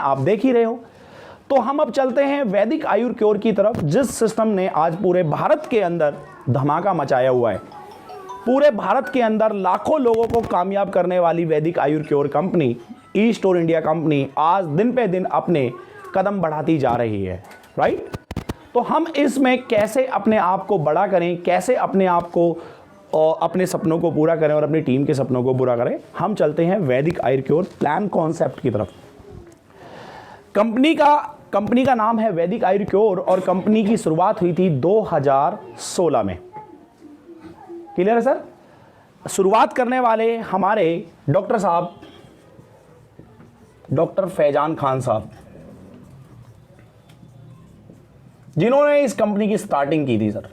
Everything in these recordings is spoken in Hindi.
आप देख ही रहे हो। तो हम अब चलते हैं वैदिक आयुर क्योर की तरफ, जिस सिस्टम ने आज पूरे भारत के अंदर धमाका मचाया हुआ है। पूरे भारत के अंदर लाखों लोगों को कामयाब करने वाली Vedic Ayur cure company, e store India company आज दिन पे दिन अपने कदम बढ़ाती जा रही है, राइट। तो हम इसमें कैसे अपने आप को बड़ा करें, कैसे अपने आप को और अपने सपनों को पूरा करें और अपनी टीम के सपनों को पूरा करें, हम चलते हैं वैदिक आयुर क्योर प्लान कॉन्सेप्ट की तरफ। कंपनी का नाम है वैदिक आयुर क्योर और कंपनी की शुरुआत हुई थी 2016 में। क्लियर है सर? शुरुआत करने वाले हमारे डॉक्टर साहब, डॉक्टर फैजान खान साहब, जिन्होंने इस कंपनी की स्टार्टिंग की थी सर।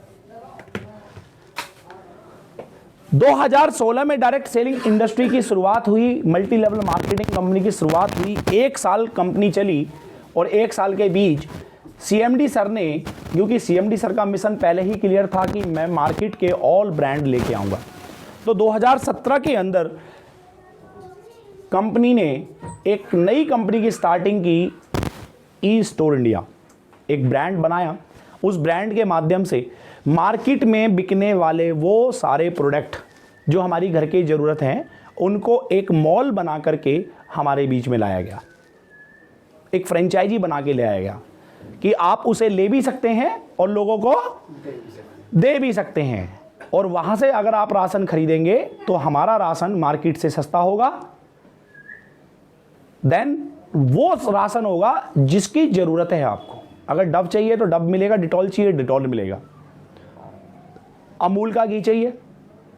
2016 में डायरेक्ट सेलिंग इंडस्ट्री की शुरुआत हुई, मल्टी लेवल मार्केटिंग कंपनी की शुरुआत हुई। 1 साल कंपनी चली और 1 साल के बीच सीएमडी सर ने, क्योंकि सीएमडी सर का मिशन पहले ही क्लियर था कि मैं मार्केट के ऑल ब्रांड लेके आऊंगा, तो 2017 के अंदर कंपनी ने एक नई कंपनी की स्टार्टिंग की, ई स्टोर इंडिया। एक ब्रांड बनाया, उस ब्रांड के माध्यम से मार्केट में बिकने वाले वो सारे प्रोडक्ट जो हमारी घर की ज़रूरत हैं, उनको एक मॉल बना करके हमारे बीच में लाया गया। एक फ्रेंचाइजी बना के ले आया गया कि आप उसे ले भी सकते हैं और लोगों को दे भी सकते हैं। और वहाँ से अगर आप राशन खरीदेंगे तो हमारा राशन मार्केट से सस्ता होगा, देन वो राशन होगा जिसकी ज़रूरत है आपको। अगर डव चाहिए तो डव मिलेगा, डिटॉल चाहिए डिटॉल मिलेगा, अमूल का घी चाहिए,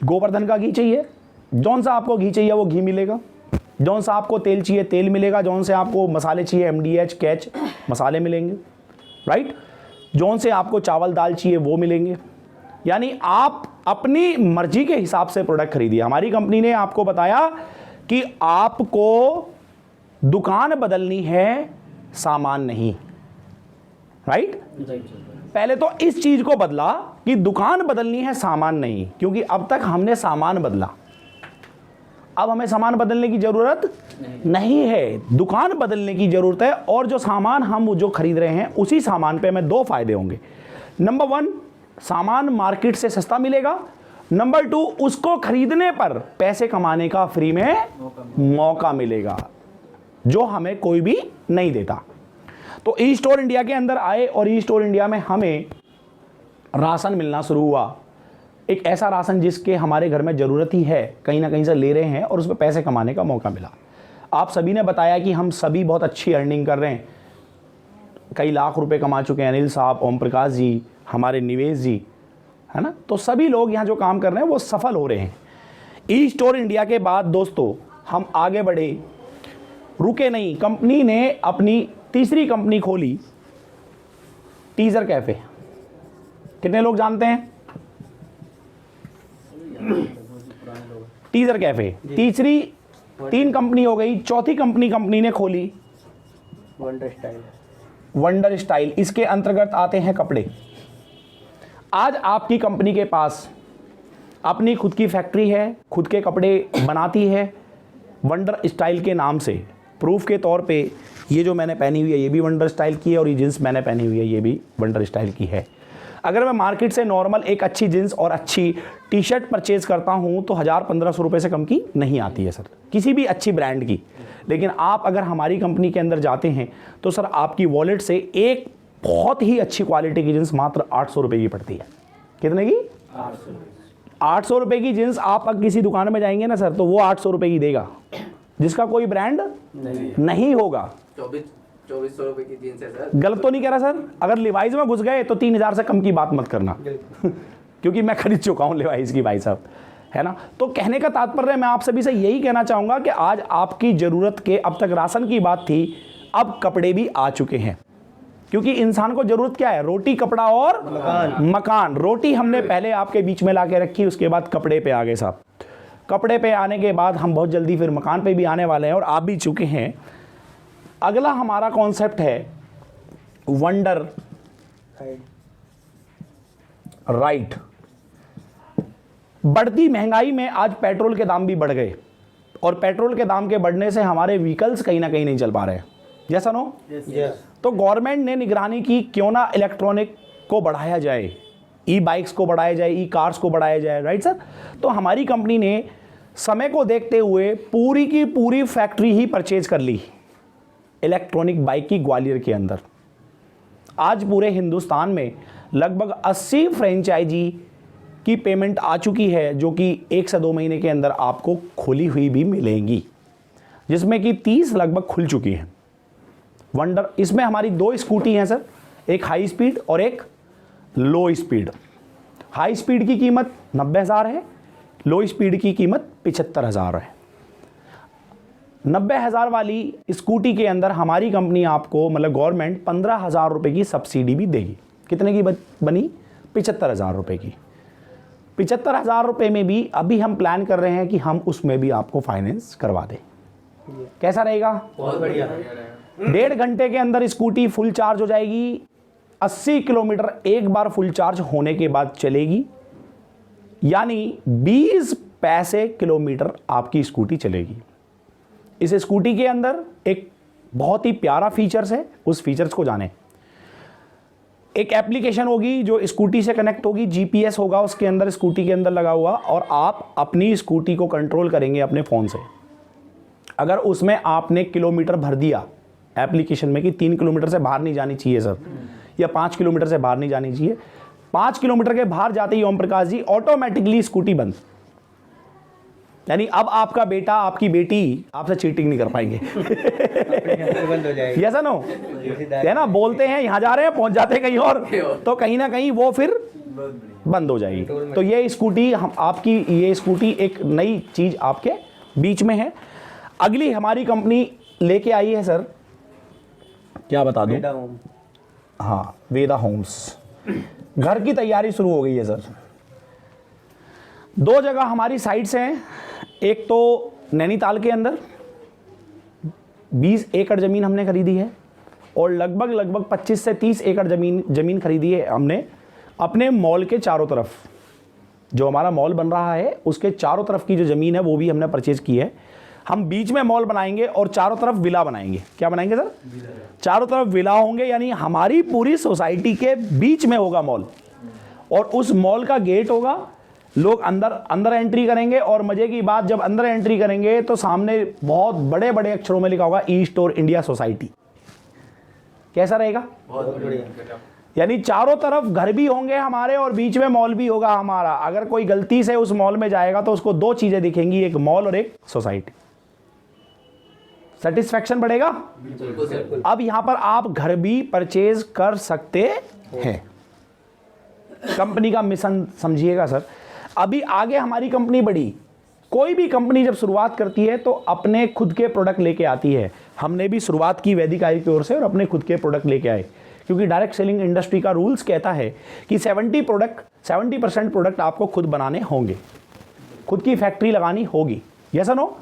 गोवर्धन का घी चाहिए, जौन सा आपको घी चाहिए वो घी मिलेगा, जौन सा आपको तेल चाहिए तेल मिलेगा, जौन से आपको मसाले चाहिए एमडीएच कैच मसाले मिलेंगे, राइट। जौन से आपको चावल दाल चाहिए वो मिलेंगे। यानी आप अपनी मर्जी के हिसाब से प्रोडक्ट खरीदिए। हमारी कंपनी ने आपको बताया कि आपको दुकान बदलनी है, सामान नहीं, राइट। पहले तो इस चीज को बदला कि दुकान बदलनी है, सामान नहीं, क्योंकि अब तक हमने सामान बदला, अब हमें सामान बदलने की जरूरत नहीं है, दुकान बदलने की जरूरत है। और जो सामान हम जो खरीद रहे हैं उसी सामान पे हमें 2 फायदे होंगे। नंबर 1, सामान मार्केट से सस्ता मिलेगा। नंबर 2, उसको खरीदने पर पैसे कमाने का फ्री में मौका मिलेगा, जो हमें कोई भी नहीं देता। तो ई स्टोर इंडिया के अंदर आए और ई स्टोर इंडिया में हमें राशन मिलना शुरू हुआ। एक ऐसा राशन जिसके हमारे घर में ज़रूरत ही है, कहीं ना कहीं से ले रहे हैं और उसमें पैसे कमाने का मौका मिला। आप सभी ने बताया कि हम सभी बहुत अच्छी अर्निंग कर रहे हैं, कई लाख रुपए कमा चुके हैं। अनिल साहब, ओम प्रकाश जी, हमारे निवेश जी, है ना। तो सभी लोग यहाँ जो काम कर रहे हैं वो सफल हो रहे हैं। ई स्टोर इंडिया के बाद दोस्तों हम आगे बढ़े, रुके नहीं। कंपनी ने अपनी तीसरी कंपनी खोली, टीजर कैफे। कितने लोग जानते हैं टीजर कैफे? तीसरी 3 कंपनी हो गई, चौथी कंपनी ने खोली वंडर स्टाइल। इसके अंतर्गत आते हैं कपड़े। आज आपकी कंपनी के पास अपनी खुद की फैक्ट्री है, खुद के कपड़े बनाती है वंडर स्टाइल के नाम से। प्रूफ के तौर पे ये जो मैंने पहनी हुई है ये भी वंडर स्टाइल की है और ये जींस मैंने पहनी हुई है ये भी वंडर स्टाइल की है। अगर मैं मार्केट से नॉर्मल एक अच्छी जींस और अच्छी टी शर्ट परचेज करता हूँ तो 1000-1500 रुपये से कम की नहीं आती है सर, किसी भी अच्छी ब्रांड की। लेकिन आप अगर हमारी कंपनी के अंदर जाते हैं तो सर आपकी वॉलेट से एक बहुत ही अच्छी क्वालिटी की जींस मात्र 800 रुपये की पड़ती है। कितने की? 800 रुपये की जींस। आप अगर किसी दुकान में जाएंगे ना सर तो वो 800 रुपये की देगा, जिसका कोई ब्रांड नहीं होगा। 2400 रुपए की जींस है सर। गलत तो नहीं कह रहा सर? अगर लिवाइज में घुस गए तो 3000 से कम की बात मत करना क्योंकि मैं खरीद चुका हूं लिवाइज की भाई साहब, है ना। तो कहने का तात्पर्य मैं आप सभी से यही कहना चाहूंगा कि आज आपकी जरूरत के, अब तक राशन की बात थी, अब कपड़े भी आ चुके हैं। क्योंकि इंसान को जरूरत क्या है? रोटी, कपड़ा और मकान। रोटी हमने पहले आपके बीच में ला के रखी, उसके बाद कपड़े पे आ गए साहब। कपड़े पे आने के बाद हम बहुत जल्दी फिर मकान पे भी आने वाले हैं और आप भी चुके हैं। अगला हमारा कॉन्सेप्ट है वंडर राइट। बढ़ती महंगाई में आज पेट्रोल के दाम भी बढ़ गए और पेट्रोल के दाम के बढ़ने से हमारे व्हीकल्स कहीं ना कहीं नहीं चल पा रहे हैं। Yes no? तो गवर्नमेंट ने निगरानी की क्यों ना इलेक्ट्रॉनिक को बढ़ाया जाए, ई बाइक्स को बढ़ाया जाए, ई कार्स को बढ़ाया जाए, राइट सर? तो हमारी कंपनी ने समय को देखते हुए पूरी की पूरी फैक्ट्री ही परचेज कर ली इलेक्ट्रॉनिक बाइक की ग्वालियर के अंदर। आज पूरे हिंदुस्तान में लगभग 80 फ्रेंचाइजी की पेमेंट आ चुकी है, जो कि 1 से 2 महीने के अंदर आपको खुली हुई भी मिलेंगी, जिसमें कि 30 लगभग खुल चुकी हैं। वंडर, इसमें हमारी 2 स्कूटी हैं सर, एक हाई स्पीड और एक लो स्पीड। हाई स्पीड की कीमत 90,000 है, लो स्पीड की कीमत 75,000 है। 90,000 वाली स्कूटी के अंदर हमारी कंपनी आपको मतलब गवर्नमेंट 15,000 रुपये की सब्सिडी भी देगी। कितने की बनी? 75,000 रुपये की। 75,000 रुपये में भी अभी हम प्लान कर रहे हैं कि हम उसमें भी आपको फाइनेंस करवा दें। कैसा रहेगा? बहुत बढ़िया। 1.5 घंटे के अंदर स्कूटी फुल चार्ज हो जाएगी। 80 किलोमीटर एक बार फुल चार्ज होने के बाद चलेगी, यानी 20 पैसे किलोमीटर आपकी स्कूटी चलेगी। इस स्कूटी के अंदर एक बहुत ही प्यारा फीचर्स है, उस फीचर्स को जानें। एक एप्लीकेशन होगी जो स्कूटी से कनेक्ट होगी, जीपीएस होगा उसके अंदर, स्कूटी के अंदर लगा हुआ, और आप अपनी स्कूटी को कंट्रोल करेंगे अपने फ़ोन से। अगर उसमें आपने किलोमीटर भर दिया एप्लीकेशन में कि 3 किलोमीटर से बाहर नहीं जानी चाहिए सर, या 5 किलोमीटर से बाहर नहीं जानी चाहिए, 5 किलोमीटर के बाहर जाते ही ओम प्रकाश जी ऑटोमेटिकली स्कूटी बंद। यानी अब आपका बेटा आपकी बेटी आपसे चीटिंग नहीं कर पाएंगे। बंद हो जाएगी। Yes no? है ना? बोलते हैं यहाँ जा रहे हैं, पहुंच जाते हैं कहीं और, तो कहीं ना कहीं वो फिर बंद हो जाएगी। तो ये स्कूटी हम आपकी, ये स्कूटी एक नई चीज आपके बीच में है। अगली हमारी कंपनी लेके आई है सर, क्या बता दूं? हाँ, वेदा होम्स। घर की तैयारी शुरू हो गई है सर। 2 जगह हमारी साइट्स हैं, एक तो नैनीताल के अंदर 20 एकड़ ज़मीन हमने खरीदी है, और लगभग 25 से 30 एकड़ ज़मीन खरीदी है हमने अपने मॉल के चारों तरफ। जो हमारा मॉल बन रहा है उसके चारों तरफ की जो ज़मीन है वो भी हमने परचेज़ की है। हम बीच में मॉल बनाएंगे और चारों तरफ विला बनाएंगे। क्या बनाएंगे सर? चारों तरफ विला होंगे, यानी हमारी पूरी सोसाइटी के बीच में होगा मॉल, और उस मॉल का गेट होगा, लोग अंदर एंट्री करेंगे, और मजे की बात, जब अंदर एंट्री करेंगे तो सामने बहुत बड़े बड़े अक्षरों में लिखा होगा ई स्टोर इंडिया सोसाइटी। कैसा रहेगा? बहुत बढ़िया। यानी चारों तरफ घर भी होंगे हमारे और बीच में मॉल भी होगा हमारा। अगर कोई गलती से उस मॉल में जाएगा तो उसको 2 चीजें दिखेंगी, एक मॉल और एक सोसाइटी। सेटिस्फैक्शन बढ़ेगा। अब यहां पर आप घर भी परचेज कर सकते हैं। कंपनी का मिशन समझिएगा सर। अभी आगे हमारी कंपनी बढ़ी। कोई भी कंपनी जब शुरुआत करती है तो अपने खुद के प्रोडक्ट लेके आती है। हमने भी शुरुआत की वैदिक आयु की ओर से और अपने खुद के प्रोडक्ट लेके आए, क्योंकि डायरेक्ट सेलिंग इंडस्ट्री का रूल्स कहता है कि 70% प्रोडक्ट आपको खुद बनाने होंगे, खुद की फैक्ट्री लगानी होगी। Yes no?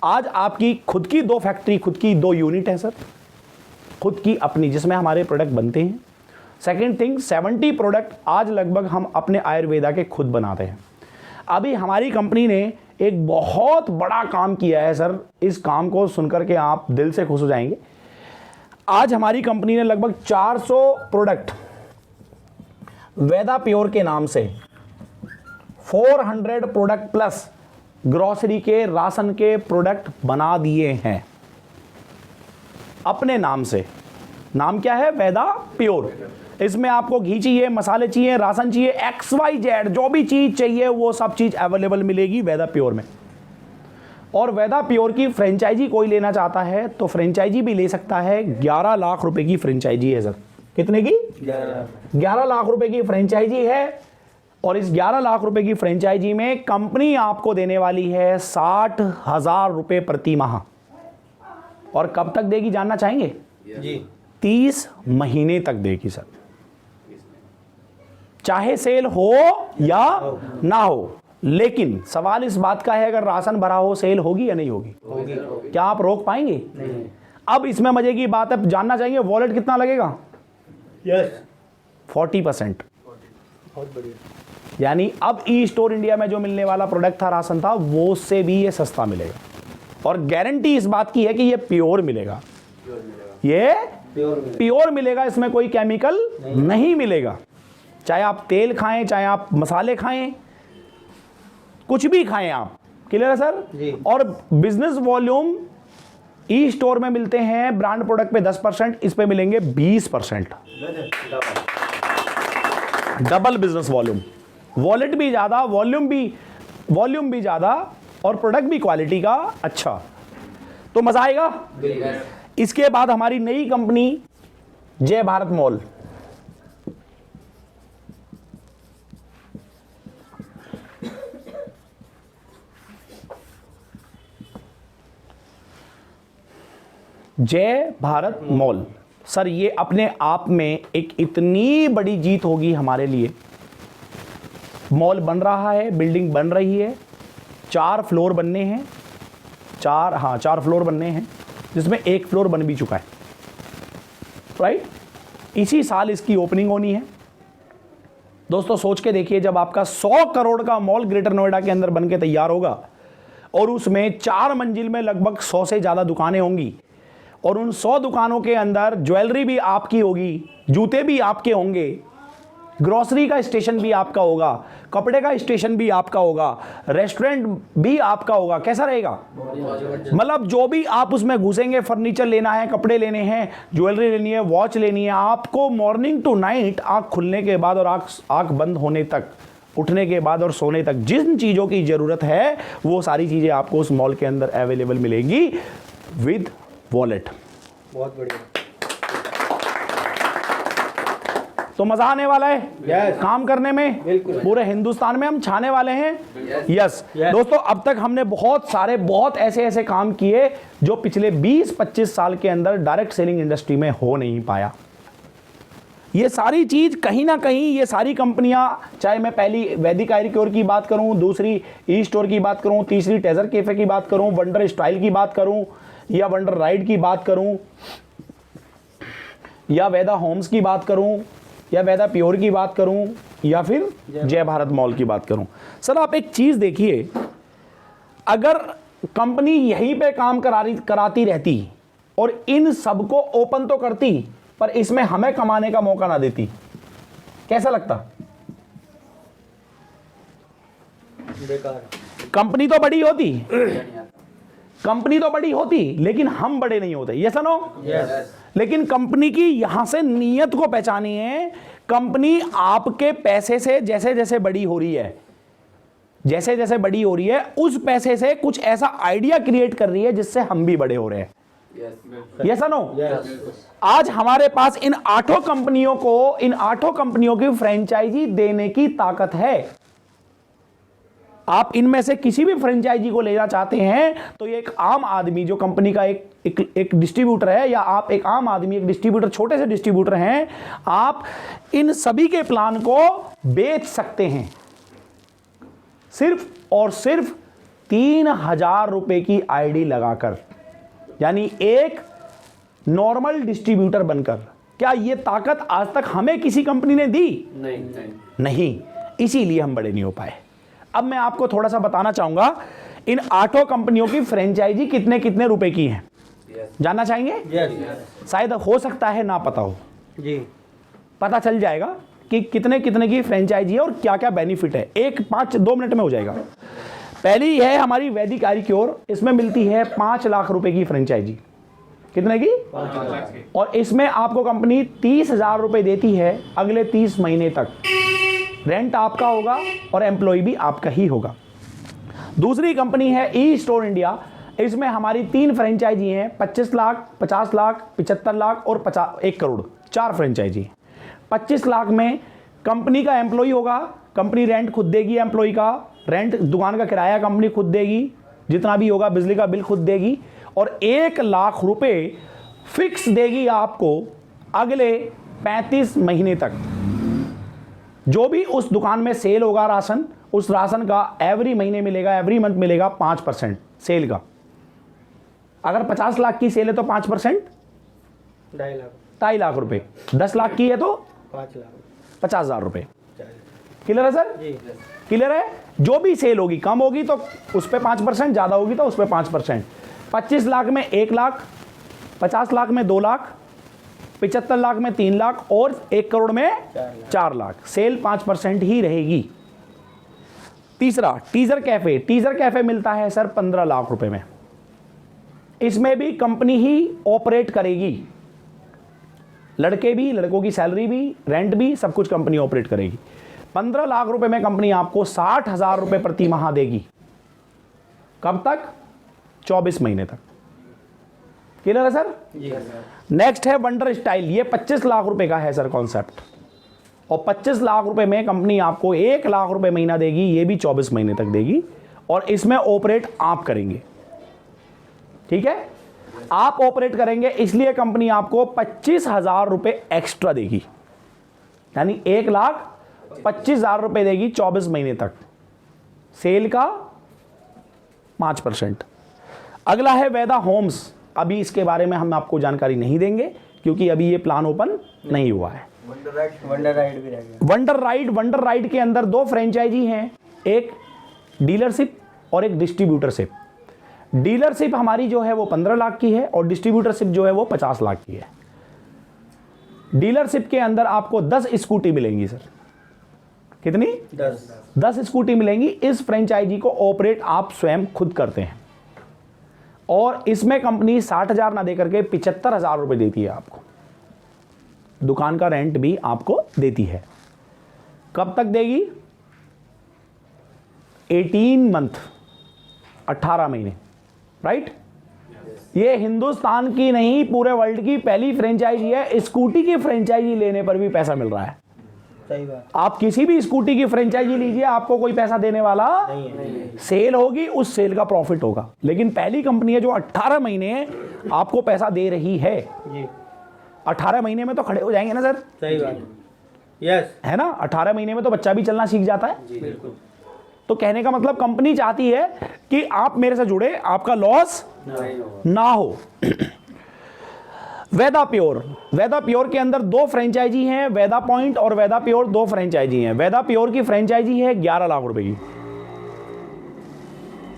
आज आपकी खुद की 2 फैक्ट्री, खुद की 2 यूनिट है सर, खुद की अपनी, जिसमें हमारे प्रोडक्ट बनते हैं। सेकेंड थिंग, 70 प्रोडक्ट आज लगभग हम अपने आयुर्वेदा के खुद बनाते हैं। अभी हमारी कंपनी ने एक बहुत बड़ा काम किया है सर, इस काम को सुनकर के आप दिल से खुश हो जाएंगे। आज हमारी कंपनी ने लगभग 400 प्रोडक्ट वेदा प्योर के नाम से, 400 प्रोडक्ट प्लस ग्रोसरी के, राशन के प्रोडक्ट बना दिए हैं अपने नाम से। नाम क्या है? वेदा प्योर। इसमें आपको घी चाहिए, मसाले चाहिए, राशन चाहिए, XYZ जो भी चीज़ चाहिए वो सब चीज़ अवेलेबल मिलेगी वेदा प्योर में। और वेदा प्योर की फ्रेंचाइजी कोई लेना चाहता है तो फ्रेंचाइजी भी ले सकता है। 11 लाख रुपए की फ्रेंचाइजी है सर। कितने की? 11 लाख रुपए की फ्रेंचाइजी है। और इस 11 लाख रुपए की फ्रेंचाइजी में कंपनी आपको देने वाली है 60,000 रुपए प्रति माह। और कब तक देगी जानना चाहेंगे? जी 30 महीने तक देगी सर, चाहे सेल हो या ना हो। लेकिन सवाल इस बात का है, अगर राशन भरा हो सेल होगी या नहीं होगी? क्या आप रोक पाएंगे? नहीं। अब इसमें मजे की बात है, जानना चाहेंगे वॉलेट कितना लगेगा? यस 40%। बहुत बढ़िया। यानी अब ई स्टोर इंडिया में जो मिलने वाला प्रोडक्ट था, राशन था, वो उससे भी ये सस्ता मिलेगा। और गारंटी इस बात की है कि ये प्योर मिलेगा। ये प्योर मिलेगा। प्योर मिलेगा, इसमें कोई केमिकल नहीं मिलेगा। चाहे आप तेल खाएं, चाहे आप मसाले खाएं, कुछ भी खाएं आप। क्लियर है सर? जी। और बिजनेस वॉल्यूम ई स्टोर में मिलते हैं ब्रांड प्रोडक्ट पे 10%, इस पे मिलेंगे 20%। डबल बिजनेस वॉल्यूम, वॉलेट भी ज्यादा, वॉल्यूम भी ज्यादा, और प्रोडक्ट भी क्वालिटी का अच्छा। तो मजा आएगा। इसके बाद हमारी नई कंपनी जय भारत मॉल। जय भारत मॉल सर, ये अपने आप में एक इतनी बड़ी जीत होगी हमारे लिए। मॉल बन रहा है, बिल्डिंग बन रही है, 4 फ्लोर बनने हैं, 4 फ्लोर बनने हैं, जिसमें 1 फ्लोर बन भी चुका है। राइट, इसी साल इसकी ओपनिंग होनी है। दोस्तों सोच के देखिए, जब आपका 100 करोड़ का मॉल ग्रेटर नोएडा के अंदर बन के तैयार होगा और उसमें 4 मंजिल में लगभग 100 से ज़्यादा दुकानें होंगी, और उन 100 दुकानों के अंदर ज्वेलरी भी आपकी होगी, जूते भी आपके होंगे, ग्रोसरी का स्टेशन भी आपका होगा, कपड़े का स्टेशन भी आपका होगा, रेस्टोरेंट भी आपका होगा। कैसा रहेगा? मतलब जो भी आप उसमें घुसेंगे, फर्नीचर लेना है, कपड़े लेने हैं, ज्वेलरी लेनी है, वॉच लेनी है, आपको मॉर्निंग टू नाइट, आँख खुलने के बाद और आँख बंद होने तक, उठने के बाद और सोने तक जिन चीज़ों की ज़रूरत है वो सारी चीज़ें आपको उस मॉल के अंदर अवेलेबल मिलेंगी विद वॉलेट। बहुत बढ़िया। तो मजा आने वाला है Yes. काम करने में। बिल्कुल। पूरे हिंदुस्तान में हम छाने वाले हैं। Yes Yes. दोस्तों, अब तक हमने बहुत ऐसे काम किए जो पिछले 20-25 साल के अंदर डायरेक्ट सेलिंग इंडस्ट्री में हो नहीं पाया। ये सारी चीज कहीं ना कहीं, ये सारी कंपनियां, चाहे मैं पहली वैदिक आयुर्वेद की बात करूं, दूसरी ई स्टोर की बात करूं, तीसरी टेजर कैफे की बात करूं, वंडर स्टाइल की बात करूं, या वंडर राइड की बात करूं, या वेदा होम्स की बात करूं, या वेदा प्योर की बात करूं, या फिर जय भारत मॉल की बात करूं। सर आप एक चीज देखिए, अगर कंपनी यहीं पे काम कराती रहती और इन सबको ओपन तो करती, पर इसमें हमें कमाने का मौका ना देती, कैसा लगता? बेकार। कंपनी तो बड़ी होती, लेकिन हम बड़े नहीं होते। ये सुनो, यस। लेकिन कंपनी की यहां से नीयत को पहचानिए। कंपनी आपके पैसे से जैसे जैसे बड़ी हो रही है, उस पैसे से कुछ ऐसा आइडिया क्रिएट कर रही है जिससे हम भी बड़े हो रहे हैं। ये सुनो, आज हमारे पास इन 8 कंपनियों की फ्रेंचाइजी देने की ताकत है। आप इनमें से किसी भी फ्रेंचाइजी को लेना चाहते हैं तो ये एक आम आदमी जो कंपनी का एक डिस्ट्रीब्यूटर है, या आप एक आम आदमी, एक डिस्ट्रीब्यूटर, छोटे से डिस्ट्रीब्यूटर हैं, आप इन सभी के प्लान को बेच सकते हैं सिर्फ और सिर्फ 3000 रुपए की आईडी लगाकर, यानी एक नॉर्मल डिस्ट्रीब्यूटर बनकर। क्या ये ताकत आज तक हमें किसी कंपनी ने दी? नहीं, इसीलिए हम बड़े नहीं हो पाए। अब मैं आपको थोड़ा सा बताना चाहूंगा, इन 8 कंपनियों की फ्रेंचाइजी कितने रुपए की है, जानना चाहेंगे? यस। शायद हो सकता है ना पता हो, जी। पता चल जाएगा कि कितने की फ्रेंचाइजी है और क्या क्या बेनिफिट है। 2 मिनट में हो जाएगा। पहली है हमारी वैदिक आयुर्वेद, इसमें मिलती है 5 लाख रुपए की फ्रेंचाइजी। कितने की? 5 लाख। और इसमें आपको कंपनी 30,000 रुपए देती है अगले 30 महीने तक। रेंट आपका होगा और एम्प्लॉय भी आपका ही होगा। दूसरी कंपनी है ई स्टोर इंडिया, इसमें हमारी 3 फ्रेंचाइजी हैं, 25 लाख, 50 लाख, 75 लाख और 1 करोड़, 4 फ्रेंचाइजी। 25 लाख में कंपनी का एम्प्लॉय होगा, कंपनी रेंट खुद देगी, एम्प्लॉय का रेंट, दुकान का किराया कंपनी खुद देगी, जितना भी होगा बिजली का बिल खुद देगी, और 1 लाख रुपए फिक्स देगी आपको अगले 35 महीने तक। जो भी उस दुकान में सेल होगा राशन, उस राशन का एवरी महीने मिलेगा, एवरी मंथ मिलेगा 5% सेल का। अगर 50 लाख की सेल है तो 5% 2.5 लाख। 2.5 लाख रुपए। 10 लाख की है तो 5 लाख। 50,000 रुपए। क्लियर है सर? जी। क्लियर है? जो भी सेल होगी, कम होगी तो उस पर 5%, ज़्यादा होगी तो उस पर 5%। 25 लाख में 1 लाख, 50 लाख में 2 लाख, 75 लाख में 3 लाख और 1 करोड़ में 4 लाख। सेल 5% ही रहेगी। तीसरा टीजर कैफे। टीजर कैफे मिलता है सर 15 लाख रुपए में। इसमें भी कंपनी ही ऑपरेट करेगी, लड़के भी, लड़कों की सैलरी भी, रेंट भी, सब कुछ कंपनी ऑपरेट करेगी। 15 लाख रुपए में कंपनी आपको 60,000 रुपए प्रति माह देगी। कब तक? 24 महीने तक। क्लियर है सर? नेक्स्ट है वंडर स्टाइल। ये 25 लाख रुपए का है सर कॉन्सेप्ट, और 25 लाख रुपए में कंपनी आपको 1 लाख रुपए महीना देगी। ये भी 24 महीने तक देगी, और इसमें ऑपरेट आप करेंगे। ठीक है, आप ऑपरेट करेंगे, इसलिए कंपनी आपको 25,000 रुपए एक्स्ट्रा देगी, यानी 1,25,000 रुपए देगी 24 महीने तक। सेल का 5%। अगला है वेदा होम्स। अभी इसके बारे में हम आपको जानकारी नहीं देंगे क्योंकि अभी ये प्लान ओपन नहीं हुआ है। वंडर राइड भी रह गया। वंडर राइड के अंदर 2 फ्रेंचाइजी हैं, एक डीलरशिप और एक डिस्ट्रीब्यूटरशिप। डीलरशिप हमारी जो है वो 15 लाख की है और डिस्ट्रीब्यूटरशिप जो है वो 50 लाख की है। डीलरशिप के अंदर आपको 10 स्कूटी मिलेंगी सर। कितनी? 10 स्कूटी मिलेंगी। इस फ्रेंचाइजी को ऑपरेट आप स्वयं खुद करते हैं, और इसमें कंपनी 60,000 ना देकर के 75,000 रुपए देती है आपको। दुकान का रेंट भी आपको देती है। कब तक देगी? 18 मंथ, 18 महीने। राइट? ये हिंदुस्तान की नहीं, पूरे वर्ल्ड की पहली फ्रेंचाइजी है। स्कूटी की फ्रेंचाइजी लेने पर भी पैसा मिल रहा है। सही बात। आप किसी भी स्कूटी की फ्रेंचाइजी लीजिए, आपको कोई पैसा देने वाला नहीं है। सेल होगी, उस सेल का प्रॉफिट होगा। लेकिन पहली कंपनी है जो 18 महीने आपको पैसा दे रही है। जी 18 महीने में तो खड़े हो जाएंगे ना सर, सही बात। यस, है ना? 18 महीने में तो बच्चा भी चलना सीख जाता है। बिल्कुल। तो कहने का मतलब कंपनी चाहती है कि आप मेरे से जुड़े, आपका लॉस ना हो। वेदा प्योर के अंदर 2 फ्रेंचाइजी हैं, वेदा पॉइंट और वेदा प्योर। 2 फ्रेंचाइजी हैं। वेदा प्योर की फ्रेंचाइजी है 11 लाख रुपए की।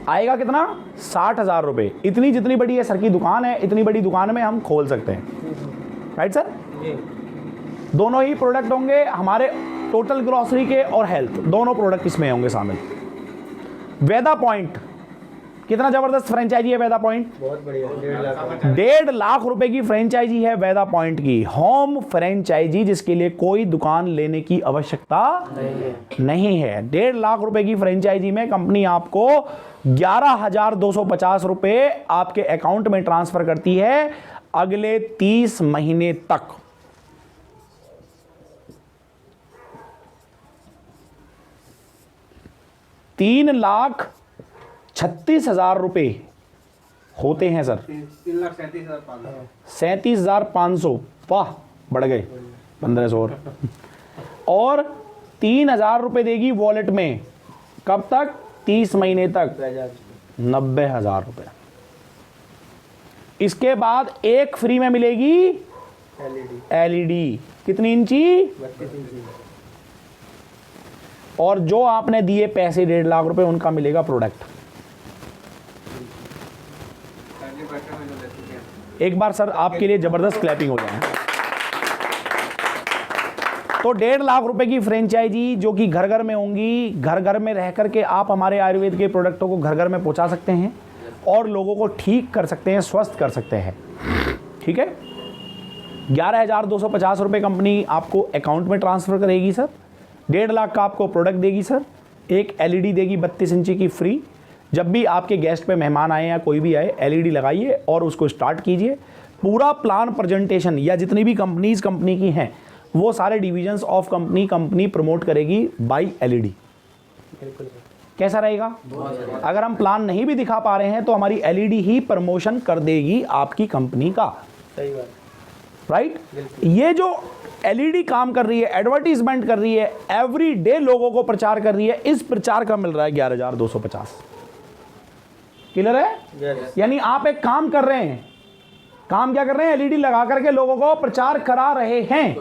आएगा कितना? 60,000 रुपए। इतनी जितनी बड़ी है सर की दुकान है, इतनी बड़ी दुकान में हम खोल सकते हैं। Right sir? जी दोनों ही प्रोडक्ट होंगे हमारे, टोटल ग्रोसरी के और हेल्थ, दोनों प्रोडक्ट इसमें होंगे शामिल। वेदा पॉइंट कितना जबरदस्त फ्रेंचाइजी है वेदा पॉइंट। बहुत बढ़िया। 1.5 लाख। 1.5 लाख रुपए की फ्रेंचाइजी है वेदा पॉइंट की। होम फ्रेंचाइजी, जिसके लिए कोई दुकान लेने की आवश्यकता नहीं है। 1.5 लाख रुपए की फ्रेंचाइजी में कंपनी आपको 11,250 रुपए आपके अकाउंट में ट्रांसफर करती है अगले 30 महीने तक। ₹3,36,000 रुपए होते हैं सर। 37,500। वाह, बढ़ गए 1500 और 3,000 रुपए देगी वॉलेट में। कब तक? 30 महीने तक। 90,000 रुपए। इसके बाद एक फ्री में मिलेगी एलईडी। कितनी इंची? 32 इंची। और जो आपने दिए पैसे 1.5 लाख रुपए, उनका मिलेगा प्रोडक्ट। एक बार सर आपके लिए जबरदस्त क्लैपिंग हो जाए। तो 1.5 लाख रुपए की फ्रेंचाइजी जो कि घर घर में होंगी, घर घर में रह करके आप हमारे आयुर्वेद के प्रोडक्टों को घर घर में पहुंचा सकते हैं और लोगों को ठीक कर सकते हैं, स्वस्थ कर सकते हैं। ठीक है? 11,250 रुपए कंपनी आपको अकाउंट में ट्रांसफर करेगी सर। 1.5 लाख का आपको प्रोडक्ट देगी सर। एक एलईडी देगी 32 इंची की फ्री। जब भी आपके गेस्ट पे मेहमान आए या कोई भी आए, एलईडी लगाइए और उसको स्टार्ट कीजिए। पूरा प्लान प्रेजेंटेशन या जितनी भी कंपनी की हैं वो सारे डिविजन्स ऑफ कंपनी प्रमोट करेगी बाय एलईडी। बिल्कुल। कैसा रहेगा? अगर हम प्लान नहीं भी दिखा पा रहे हैं तो हमारी एलईडी ही प्रमोशन कर देगी आपकी कंपनी का। सही बात। राइट? ये जो एलईडी काम कर रही है, एडवर्टीजमेंट कर रही है, एवरी डे लोगों को प्रचार कर रही है, इस प्रचार का मिल रहा है 11,250। क्लियर है? यस। यानी आप एक काम कर रहे हैं। काम क्या कर रहे हैं? एलईडी लगा करके लोगों को प्रचार करा रहे हैं।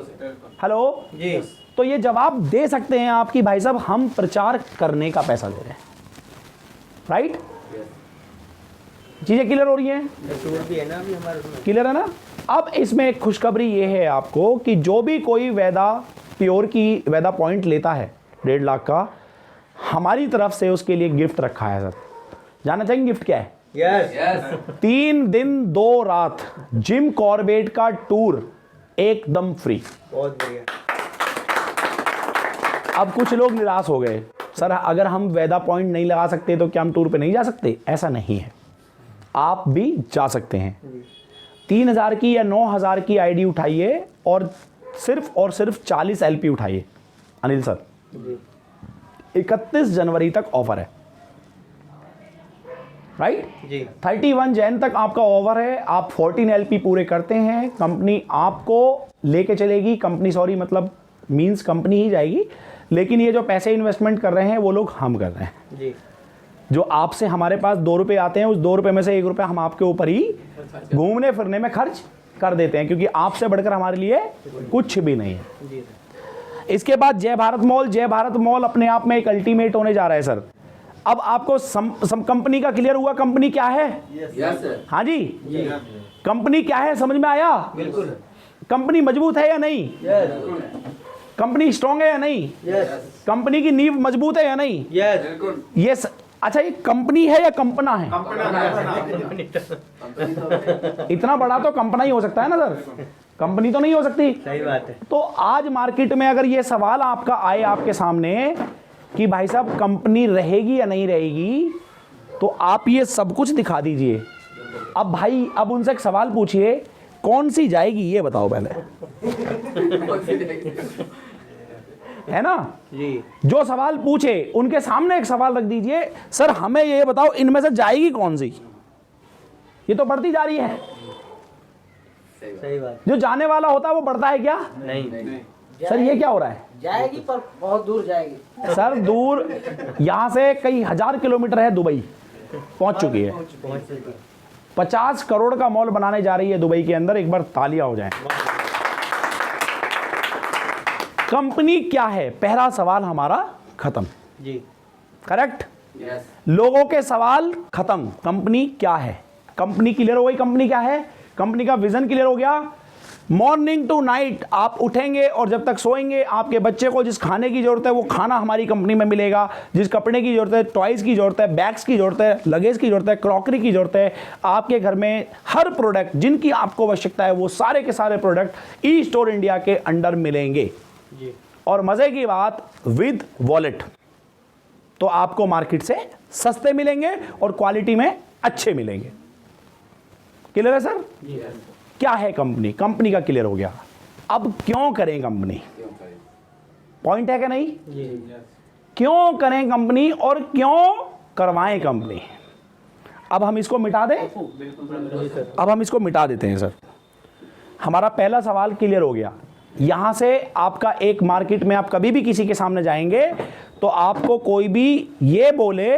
हेलो जी। तो ये जवाब दे सकते हैं आपकी भाई साहब, हम प्रचार करने का पैसा दे रहे हैं। राइट? चीज़ें क्लियर हो रही हैं? टूर भी है ना अभी हमारे उसमें। क्लियर है ना? अब इसमें एक खुशखबरी ये है आपको कि जो भी कोई वेदा प्योर की वेदा पॉइंट लेता है 1.5 लाख का, हमारी तरफ से उसके लिए गिफ्ट रखा है सर। जानना चाहेंगे गिफ्ट क्या है? यस। यस 3 दिन 2 रात जिम कॉर्बेट का टूर एकदम फ्री। बहुत बढ़िया। अब कुछ लोग निराश हो गए, सर अगर हम वेदा पॉइंट नहीं लगा सकते तो क्या हम टूर पे नहीं जा सकते? ऐसा नहीं है, आप भी जा सकते हैं। 3000 की या 9000 की आईडी उठाइए और सिर्फ 40 एलपी उठाइए। अनिल सर, जी 31 जनवरी तक ऑफर है, राइट? जी 31 जैन तक आपका ऑफर है। आप 14 एलपी पूरे करते हैं, कंपनी आपको लेके चलेगी। कंपनी सॉरी मतलब मींस कंपनी ही जाएगी, लेकिन ये जो पैसे इन्वेस्टमेंट कर रहे हैं वो लोग हम कर रहे हैं। जी जो आपसे हमारे पास 2 रुपये आते हैं, उस 2 रुपये में से 1 रुपया हम आपके ऊपर ही घूमने फिरने में खर्च कर देते हैं, क्योंकि आपसे बढ़कर हमारे लिए कुछ भी नहीं है। जी इसके बाद जय भारत मॉल अपने आप में एक अल्टीमेट होने जा रहा है सर। अब आपको सम कंपनी का क्लियर हुआ, कंपनी क्या है? यस सर हाँ जी, कंपनी क्या है समझ में आया? बिल्कुल। कंपनी मजबूत है या नहीं? यस कंपनी स्ट्रांग है या नहीं? यस कंपनी की नींव मजबूत है या नहीं? यस। बिल्कुल ये अच्छा, ये कंपनी है या कंपना है? इतना बड़ा तो कंपना ही हो सकता है ना सर, कंपनी तो नहीं हो सकती। सही बात है। तो आज मार्केट में अगर ये सवाल आपका आए आपके सामने कि भाई साहब कंपनी रहेगी या नहीं रहेगी, तो आप ये सब कुछ दिखा दीजिए। अब भाई अब उनसे एक सवाल पूछिए, कौन सी जाएगी ये बताओ पहले, है ना? जी जो सवाल पूछे उनके सामने एक सवाल रख दीजिए, सर हमें ये बताओ इनमें से जाएगी कौन सी? ये तो बढ़ती जा रही है। सही बात। जो जाने वाला होता है वो बढ़ता है क्या? नहीं सर ये क्या हो रहा है? जाएगी पर बहुत दूर जाएगी। सर दूर, यहाँ से कई 1000 किलोमीटर है, दुबई पहुंच चुकी है। पहुंच चुकी। 50 करोड़ का मॉल बनाने जा रही है दुबई के अंदर। एक बार तालियां हो जाएं। कंपनी क्या है, पहला सवाल हमारा खत्म। जी करेक्ट? यस लोगों के सवाल खत्म। कंपनी क्या है, कंपनी क्लियर हो गई। कंपनी क्या है, कंपनी का विजन क्लियर हो गया। मॉर्निंग टू नाइट आप उठेंगे और जब तक सोएंगे, आपके बच्चे को जिस खाने की जरूरत है वो खाना हमारी कंपनी में मिलेगा। जिस कपड़े की जरूरत है, टॉयज की जरूरत है, बैग्स की जरूरत है, लगेज की जरूरत है, क्रॉकरी की जरूरत है, आपके घर में हर प्रोडक्ट जिनकी आपको आवश्यकता है वो सारे के सारे प्रोडक्ट ई स्टोर इंडिया के अंडर मिलेंगे। जी और मजे की बात, विद वॉलेट, तो आपको मार्केट से सस्ते मिलेंगे और क्वालिटी में अच्छे मिलेंगे। क्लियर है सर? क्या है कंपनी? कंपनी का क्लियर हो गया। अब क्यों करें कंपनी? क्यों करें? पॉइंट है कि नहीं? जी क्यों करें कंपनी और क्यों करवाएं कंपनी? अब हम इसको मिटा दें। अब हम इसको मिटा देते हैं सर। हमारा पहला सवाल क्लियर हो गया। यहां से आपका एक मार्केट में आप कभी भी किसी के सामने जाएंगे तो आपको कोई भी ये बोले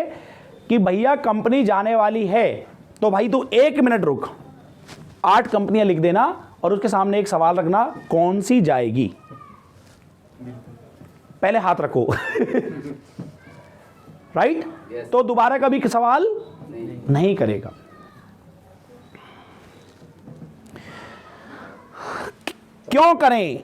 कि भैया कंपनी जाने वाली है, तो भाई तू 1 मिनट रुक, 8 कंपनियां लिख देना और उसके सामने एक सवाल रखना, कौन सी जाएगी? पहले हाथ रखो। राइट? Yes. तो दोबारा कभी सवाल नहीं करेगा। क्यों करें?